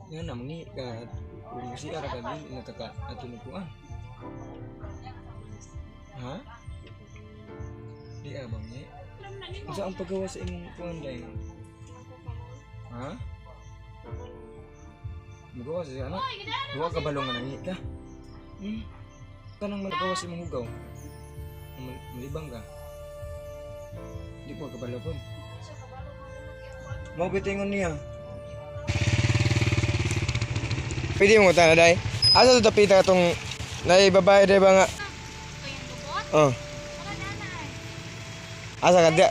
Nga na mangi ka si ara ka din nakaka atunukuan. Ha? Di abang ni. Unsa ang paggawa sa imong kuan day? Ha? Magawa sa anak. Duwa ka balong nga nangi ka. Kanang magawa sa imong hugaw. Malibang ka. Di po kabalo po. Mau bitingon niya. Pwede mo ta na day. Asa to tapita tong nay babae day ba nga? Oh. Asa ka dia?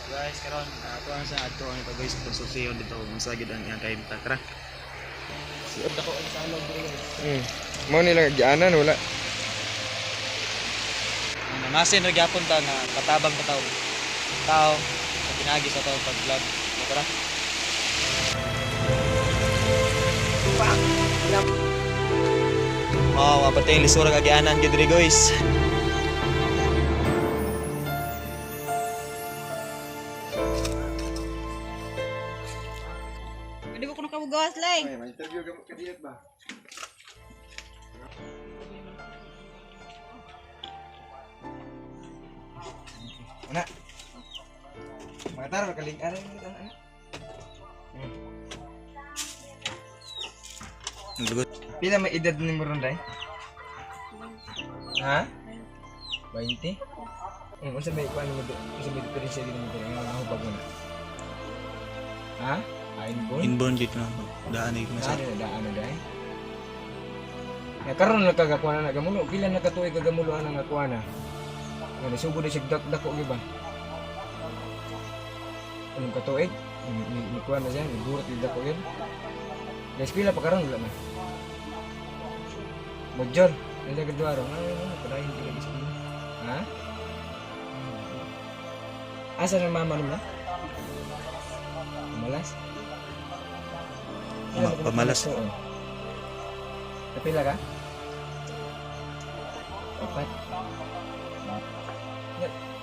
Guys, karon ako ang sa ato ang pag-guys sa susiyon dito kung sagid ang iyang kay Takra. Siod ako ang salog diri guys. Mo nila gianan wala. Namasin ra gyapon ta nga katabang ka tao sa pinagi sa tao pag-vlog. Tara. Oh, apatay yung lisura kagianan gid diri guys. Pwede ko nakabugawas lay. Ay, ma-interview ka kadiyot ba? Ana. Mga taro kaling ara ni ana. Dugot. Pila may edad ni mo ron day? Ha? 20? Unsa may kuan mo do? Unsa may diferensya din mo diri nga nahubag mo na? Ha? Inborn? Inborn gid na daan ig Sa daan na day. Ya karon nakagakuha na nagamulo, pila nakatuig kagamulo ana nga kuha na. Nga subo na sig dako gyud ba? Anong katuig? Ni kuha na siya, ni burot gyud dako yun. Guys, pila pa karon wala na. Bojol, nandiyan ka duwaro. Padahin ka lagi sa inyo. Ha? Asa na mama nila? Pamalas? Pamalas. Oo. Kapila ka? Apat.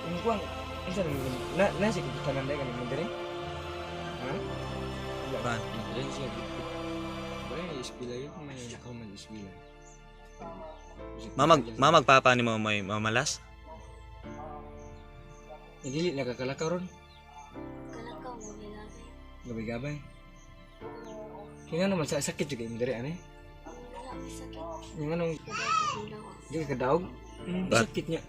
Yung kuwang, isa na, nasi kitanan dahil ka naman diri? Ha? Ban. Dahil siya, wala ispila yun, may nakaw man ispila. Mamag papa ni mo may mamalas? Dili nakakalakaw ron. Kalakaw mo nila. Gabay-gabay. Kaya naman sakit juga yung dari aneh. Wala may sakit. Yung anong Daw. di ka kadaog. Ba- Sakit niya.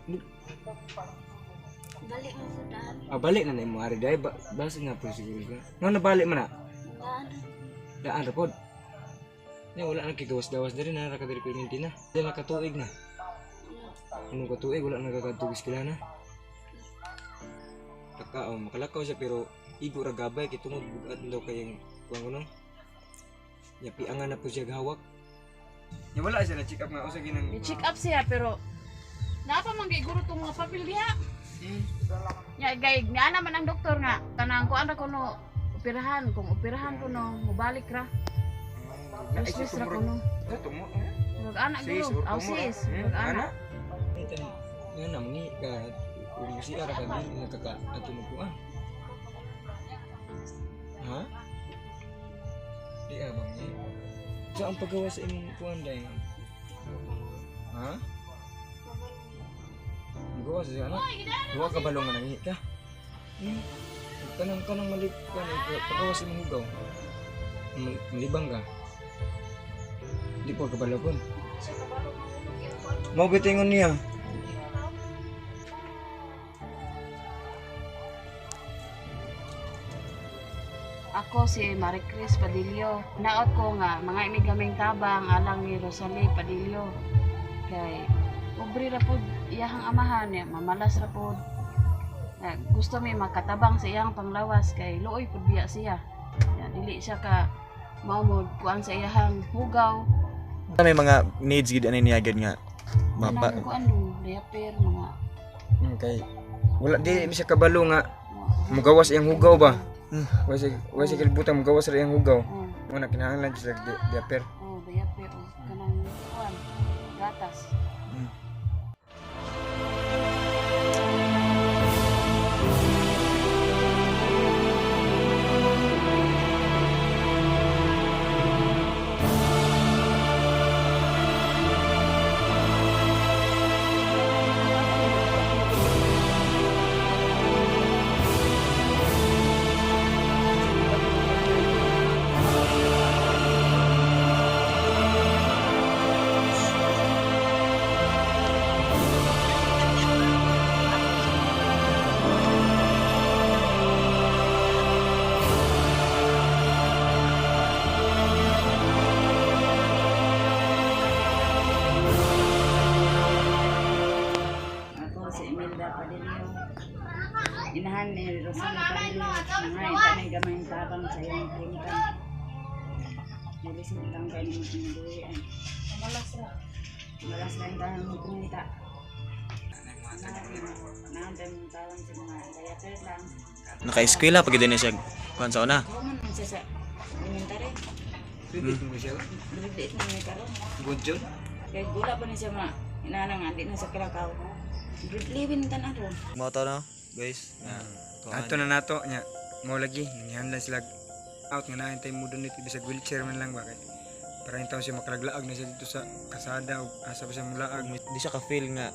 Balik mo sa daan. Balik na na yung ari dahil basa nga po siguro ka. Nga nabalik man na. Daan. Daan rapod. Yan wala na kigawas-gawas na rin na nakadiri perminti na. Yan nakatuig na. Anong katuig wala nakakatugis kila na. Makalakaw siya pero igo ra gabay kay tungod bugat daw kayang kuang kuno. Yapi angan na po siya gahawak. Ya wala siya na check up nga usa ginang. I-check up siya pero napa man gay guro tong mga papel diha. Ya gay nga naman ang doktor nga kanang kuan ra kuno operahan kung operahan kuno mobalik ra. Sis ra kuno. Tumo. Mag-anak guro. Sis. Mag-anak. Nga na mangi ka kung si ara ka din nakaka atunukuan. Ha? Di abang ni. So ang paggawa sa imong kuan day. Ha? Magawa sa anak. Duwa ka balong nga nangi ka. Kanang malik kan paggawa sa imong hugaw. Malibang ka. Di po kabalo po. Mau bitingon niya. Ako si Maricris Padillo. Naot ko nga mga imigaming tabang alang ni Rosalie Padillo. Kay ubri ra pud iyahang amahan niya, mamalas ra pud. Gusto mi makatabang sa iyang panglawas kay luoy pud biya siya. Dili siya ka maumod kuan sa iyahang hugaw. May mga needs gid ani niya gid nga. Mapa kuan do, diaper mga Okay. Wala di siya kabalo nga mugawas iyang hugaw ba? Wasi kalibutan mugawas ra iyang hugaw. Mo na kinahanglan sa diaper. diaper kanang kuan gatas. Padilyo. Inahan ni Rosalie Padilyo. Mga itanay gamay tabang sa iyong klimtan. Nalising tangkay ni Magduyan. Malas lang yung tanong mo kumita. Naantay mong tawang sa mga diaper lang. Naka-eskwela pag din siya kuan sa una. Kuman man siya sa elementary. Pwede mo siya. Liit na may karoon. Good job. Kaya gula pa na siya mga inanang andi na sa Krakow. Living tan aro. Mo to no, guys. Ato na nato nya. Mo lagi nangyan lang sila out nga naantay mo doon dito sa wheelchair man lang ba kay para yung tao siya makalaglaag na siya dito sa kasada o asa pa siya mulaag. Di siya ka-feel nga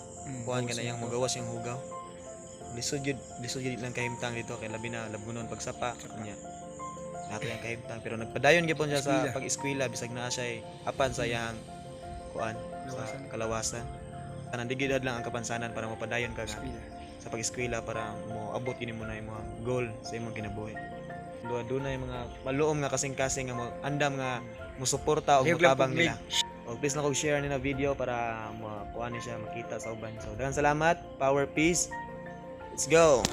kuan ka na yang magawas yung hugaw. Lisod yun lang kahimtang dito kay labi na labunon pagsapa niya. Nato yung kahimtang pero nagpadayon gyapon siya sa pag-eskwela bisag naa siya apan sa yang kuan sa kalawasan. Nandigidad lang ang kapansanan para mapadayon ka nga sa pag-eskwela para mo abot ini mo na yung mga goal sa imong kinabuhi. Doon na yung mga maluom nga kasing-kasing nga mo andam nga musuporta o mutabang nila. O please na kog share ni na video para makuha niya siya makita sa uban. So daghang salamat, power peace. Let's go.